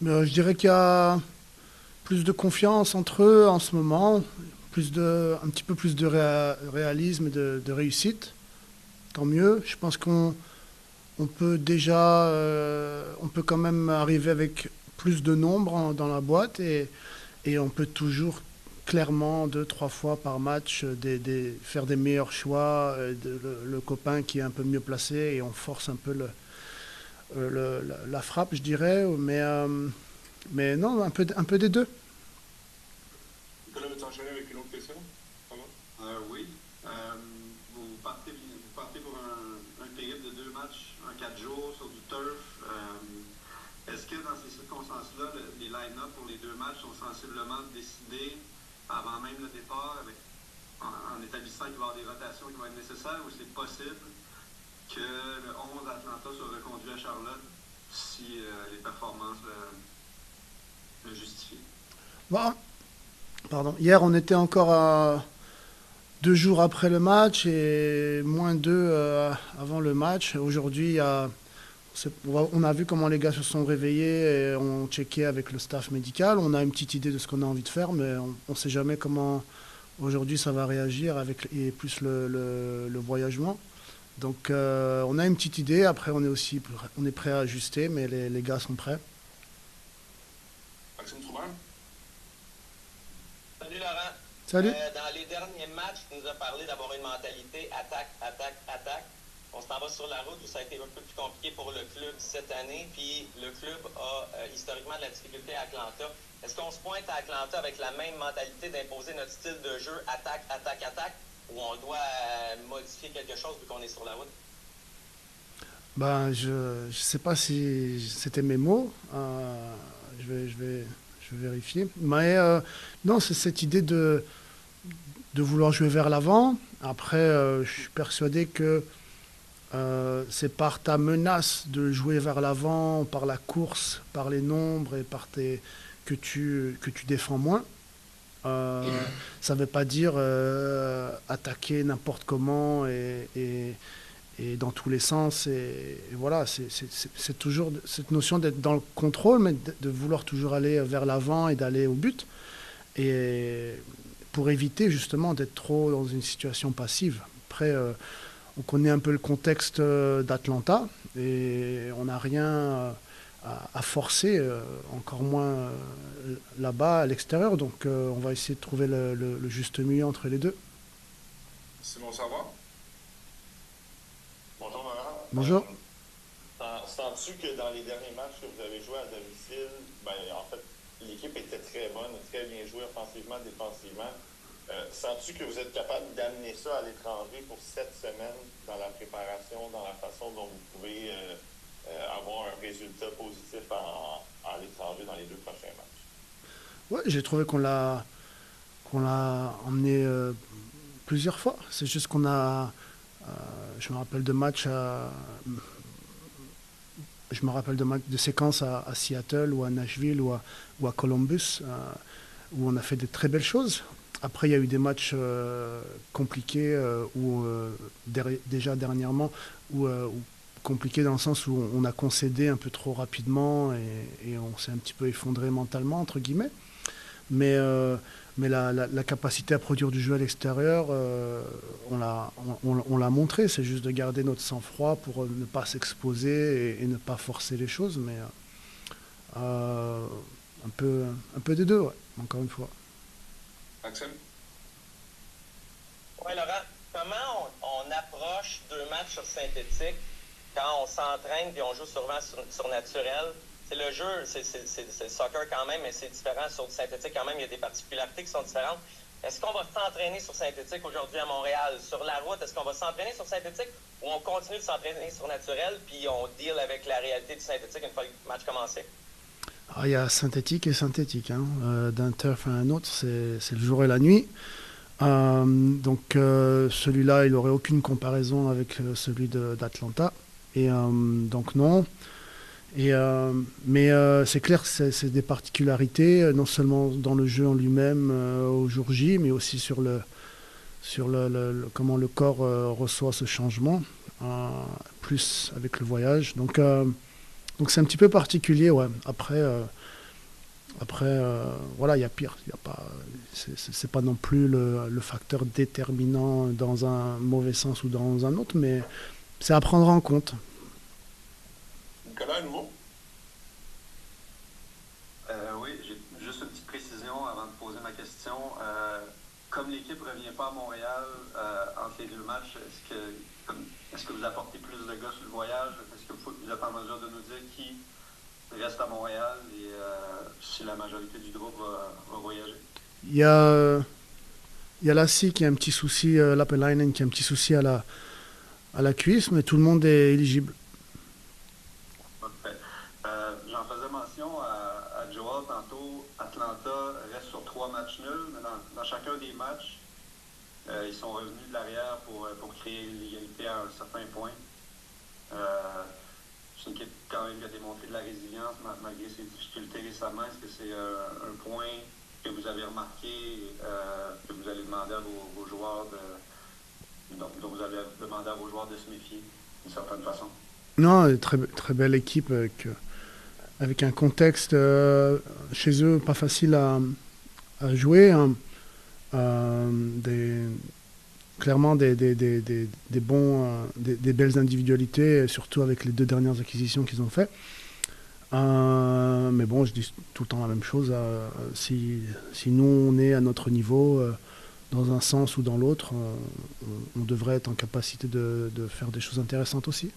Je dirais qu'il y a plus de confiance entre eux en ce moment, un petit peu plus de réalisme et de réussite. Tant mieux. Je pense on peut déjà, on peut quand même arriver avec plus de nombre dans la boîte et on peut toujours clairement deux, trois fois par match faire des meilleurs choix, le copain qui est un peu mieux placé et on force un peu la frappe, je dirais. Mais non, un peu des deux. Nicolas, veux-tu enchaîner avec une autre question? Pardon? Oui. Vous partez pour un périple de 2 matchs en 4 jours sur du turf. Est-ce que dans ces circonstances-là, les line-up pour les 2 matchs sont sensiblement décidés avant même le départ, en établissant qu'il va y avoir des rotations qui vont être nécessaires, ou c'est possible que le 11 d'Atlanta soit reconduit à Charlotte si les performances le justifient? Bon, pardon. Hier, on était encore à 2 jours après le match et -2 avant le match. Aujourd'hui, on a vu comment les gars se sont réveillés et ont checké avec le staff médical. On a une petite idée de ce qu'on a envie de faire, mais on ne sait jamais comment aujourd'hui ça va réagir et plus le voyagement. Donc on a une petite idée. Après, on est prêt à ajuster, mais les gars sont prêts. Maxime Troubert? Salut Laurent. Salut. Dans les derniers matchs, tu nous as parlé d'avoir une mentalité attaque, attaque, attaque. On s'en va sur la route où ça a été un peu plus compliqué pour le club cette année. Puis le club a historiquement de la difficulté à Atlanta. Est-ce qu'on se pointe à Atlanta avec la même mentalité d'imposer notre style de jeu attaque, attaque, attaque, ou on doit modifier quelque chose vu qu'on est sur la route? Je sais pas si c'était mes mots. Je vais vérifier. Mais non, c'est cette idée de vouloir jouer vers l'avant. Après, je suis persuadé que c'est par ta menace de jouer vers l'avant, par la course, par les nombres et que tu défends moins. Ça ne veut pas dire attaquer n'importe comment et dans tous les sens. Et voilà, c'est toujours cette notion d'être dans le contrôle, mais de vouloir toujours aller vers l'avant et d'aller au but. Et pour éviter justement d'être trop dans une situation passive. Après, on connaît un peu le contexte d'Atlanta et on n'a rien à forcer, encore moins là-bas à l'extérieur. Donc on va essayer de trouver le juste milieu entre les deux. Simon Savard? Bonjour Laurent. Bonjour. Sens-tu que dans les derniers matchs que vous avez joués à domicile, en fait, l'équipe était très bonne, très bien jouée offensivement, défensivement. Sens-tu que vous êtes capable d'amener ça à l'étranger pour cette semaine dans la préparation, dans la façon dont vous pouvez avoir un résultat positif à l'étranger dans les 2 prochains matchs? Ouais, j'ai trouvé qu'on l'a emmené plusieurs fois. C'est juste qu'on a, je me rappelle de matchs de séquences à Seattle ou à Nashville ou à Columbus où on a fait de très belles choses. Après, il y a eu des matchs compliqués déjà dernièrement où compliqués dans le sens où on a concédé un peu trop rapidement et on s'est un petit peu effondré mentalement, entre guillemets. Mais la capacité à produire du jeu à l'extérieur, on l'a montré. C'est juste de garder notre sang-froid pour ne pas s'exposer et ne pas forcer les choses. Mais un peu des deux, ouais, encore une fois. Maxime? Oui, Laurent, comment on approche 2 matchs sur synthétique quand on s'entraîne et on joue souvent sur naturel? C'est le jeu, c'est le soccer quand même, mais c'est différent sur du synthétique quand même. Il y a des particularités qui sont différentes. Est-ce qu'on va s'entraîner sur synthétique aujourd'hui à Montréal? Sur la route, est-ce qu'on va s'entraîner sur synthétique ou on continue de s'entraîner sur naturel puis on deal avec la réalité du synthétique une fois le match commencé? Ah, il y a synthétique et synthétique. Hein. D'un turf à un autre, c'est le jour et la nuit. Donc celui-là, il n'aurait aucune comparaison avec celui d'Atlanta. Et donc non. Mais c'est clair que c'est des particularités, non seulement dans le jeu en lui-même au jour J, mais aussi sur comment le corps reçoit ce changement, plus avec le voyage. Donc Donc c'est un petit peu particulier, ouais. Après, voilà, il y a pire. Y a pas, c'est pas non plus le facteur déterminant dans un mauvais sens ou dans un autre, mais c'est à prendre en compte. Nicolas, à nouveau? Oui, j'ai juste une petite précision avant de poser ma question. Comme l'équipe ne revient pas à Montréal entre les deux matchs, est-ce que vous apportez plus de gars sur le voyage? Est-ce que vous êtes en mesure de nous dire qui reste à Montréal et si la majorité du groupe va voyager? Il y a Lassie qui a un petit souci, Lapelainen qui a un petit souci à la cuisse, mais tout le monde est éligible. Parfait. J'en faisais mention à Joel tantôt. Atlanta reste sur 3 matchs nuls, mais dans chacun des matchs, ils sont revenus de l'arrière pour créer l'égalité à un certain point. C'est une équipe quand même qui a démontré de la résilience malgré ses difficultés récemment. Est-ce que c'est un point que vous avez remarqué, que vous allez demander à vos joueurs dont vous avez demandé à vos joueurs de se méfier d'une certaine façon? Non, très, très belle équipe avec un contexte chez eux pas facile à jouer. Hein. Clairement des belles individualités, surtout avec les 2 dernières acquisitions qu'ils ont fait. Mais bon, je dis tout le temps la même chose. Si nous, on est à notre niveau, dans un sens ou dans l'autre, on devrait être en capacité de faire des choses intéressantes aussi.